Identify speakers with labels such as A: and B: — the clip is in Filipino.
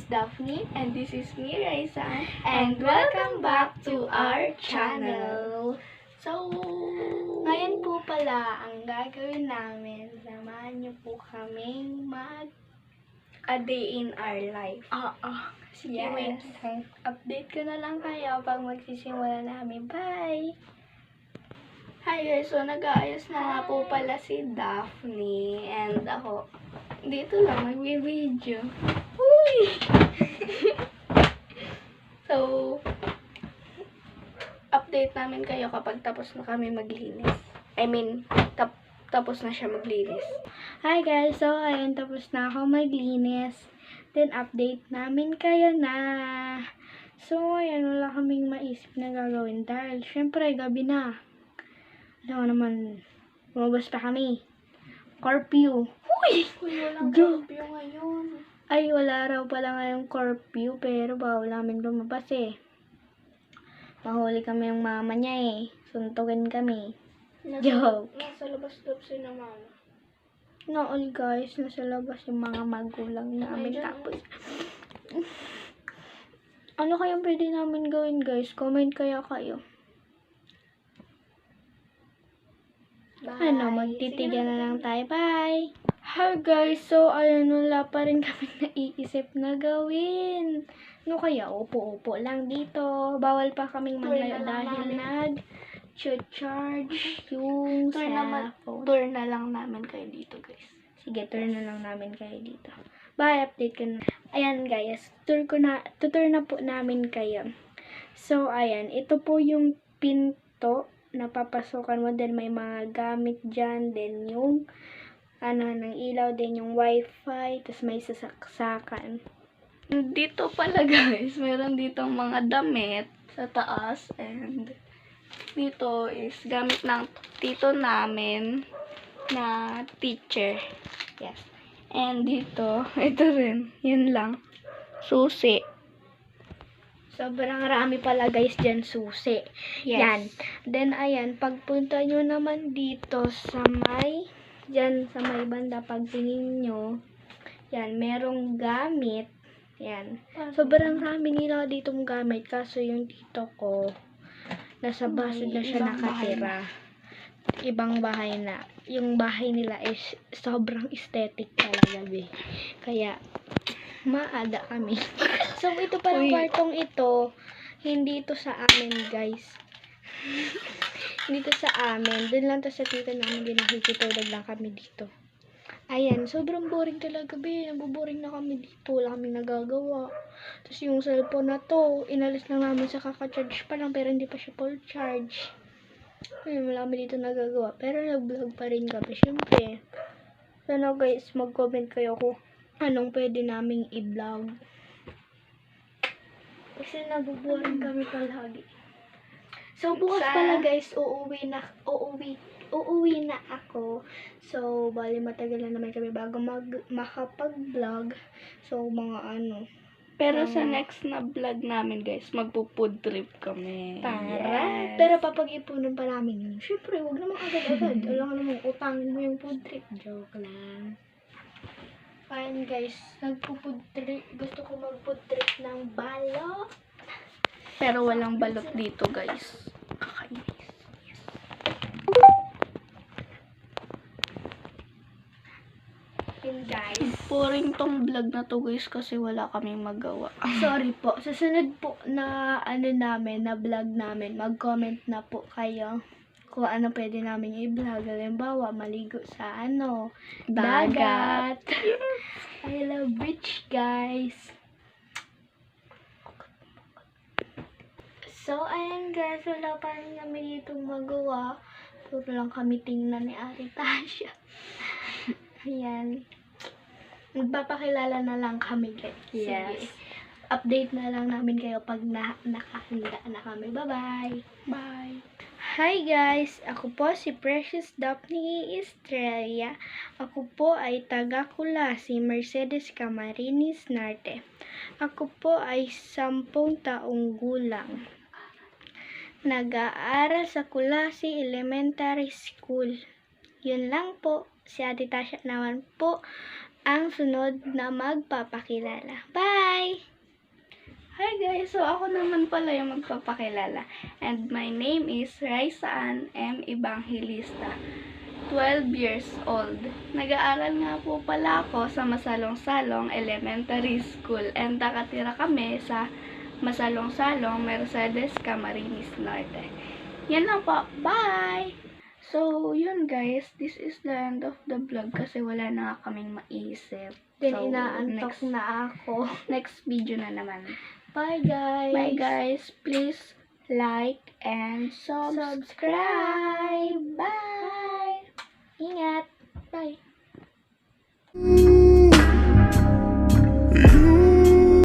A: Daphne.
B: And this is me, Raisa.
A: And welcome back to our channel.
B: So,
A: Ngayon po pala, ang gagawin namin, samahan niyo po kaming
B: a day in our life.
A: Sige,
B: Yes.
A: wait lang. Update ko na lang kayo pag magsisimula namin. Bye!
B: Hi guys, so nag-aayos na nga po pala si Daphne. And ako, dito lang, nag-video. Uy! So, update namin kayo kapag tapos na kami maglinis. I mean, tapos na siya maglinis.
A: Hi guys! So, ayun, tapos na ako maglinis. Then, update namin kayo na. So, ayan, wala kaming maisip na gagawin dahil, syempre, gabi na. Alam mo naman, lumabas pa kami. Curfew.
B: Uy, walang
A: Joke.
B: curfew ngayon.
A: Ay, wala raw pala ngayong curfew, pero bawal namin lumabas eh. Mahuli kami ng mama niya eh. Suntukin kami. Joke.
B: Nasa labas daw si na mama.
A: No, all guys, nasa labas yung mga magulang namin.
B: Medyo
A: Tapos, ano kayang pwede namin gawin guys? Comment kaya kayo.
B: Bye.
A: Ano, magtitigan na lang tayo. Bye! Hi guys! So, ayun, wala pa rin kami naiisip na gawin. Ano kaya? Upo-upo lang dito. Bawal pa kaming maglayo dahil nag-charge yung
B: Tour na lang namin kayo dito, guys.
A: Sige, tour na lang namin kayo dito. Bye, update ko na. Ayan guys, tutur na po namin kayo. So, ayan, ito po yung pinto na papasokan mo. Then, may mga gamit dyan. Then, yung ng ilaw. Then, yung wifi. Tapos, may sasaksakan.
B: Dito pala, guys, meron dito mga damit sa taas. And dito is gamit ng tito namin na teacher. Yes. And dito, ito rin. Yun lang. Susi.
A: Sobrang rami pala guys dyan susi.
B: Yes.
A: Yan. Then ayan, pagpunta nyo naman dito sa may, dyan sa may banda, pagtingin nyo, yan, merong gamit. Yan. Sobrang rami nila ditong gamit. Kaso yung tito ko, nasa basod na siya
B: ibang
A: nakatira. Ibang bahay na. Yung bahay nila is sobrang aesthetic talaga, be. Kaya, maada kami. So, ito palang kwartong ito, hindi ito sa amin, guys. Hindi ito sa amin. Doon lang to sa tita namin, din nakikitulog lang kami dito. Ayan, sobrang boring talaga, be. Nabuboring na kami dito. Wala kami nagagawa. Tapos yung cellphone na to, inalis lang namin sa kaka-charge pa lang, pero hindi pa siya full charge. Ayun, wala kami dito nagagawa. Pero nag-vlog pa rin kami, syempre. Sana guys, mag-comment kayo kung anong pwede naming i-vlog. Kasi nabuboring kami palagi. So, bukas pala guys, uuwi na ako. So, bali matagal na naman kami bago makapag-vlog. So, mga ano.
B: Pero sa next na vlog namin, guys, magpo-food trip kami. Yes.
A: Pero papag-ipunan pa namin yun. Siyempre, huwag naman agad-agad. Alam mo naman, utangin mo yung food trip. Joke lang. Fine guys, nagpo-food trip. Gusto ko mag-food trip ng balot.
B: Pero walang balot dito, guys. Kakainis.
A: Yun guys.
B: Boring tong vlog na to, guys, kasi wala kaming magawa.
A: Sorry po. Susunod po na na vlog namin, mag-comment na po kayo kung ano pwede namin i-vlog. Halimbawa, maligo sa dagat. I love beach, guys. So, ayan guys, wala pa rin kami dito magawa. Puro lang kami tingnan ni Ate Tasha. Ayan. Magpapakilala na lang kami guys.
B: Yes.
A: Sige. Update na lang namin kayo pag nakahanda na kami. Bye-bye!
B: Bye.
A: Hi guys! Ako po si Precious Daphne Estrella. Ako po ay taga Kulasi, Mercedes Camarines Norte. Ako po ay 10 taong gulang. Nag-aaral sa Kulasi Elementary School. Yun lang po. Si Ate Tasha naman po ang sunod na magpapakilala. Bye!
B: Hi guys! So ako naman pala yung magpapakilala. And my name is Raisaan M. Evangelista. 12 years old. Nag-aaral nga po pala ako sa Masalong-Salong Elementary School. And nakatira kami sa Masalong-Salong, Mercedes, Camarines Norte. Yan lang po. Bye! So, yun guys. This is the end of the vlog kasi wala na nga kaming maisip.
A: Then,
B: So,
A: inaantok
B: next-
A: na ako.
B: Next video na naman.
A: Bye, guys!
B: Bye guys. Please like and subscribe.
A: Subscribe! Bye! Ingat! Bye!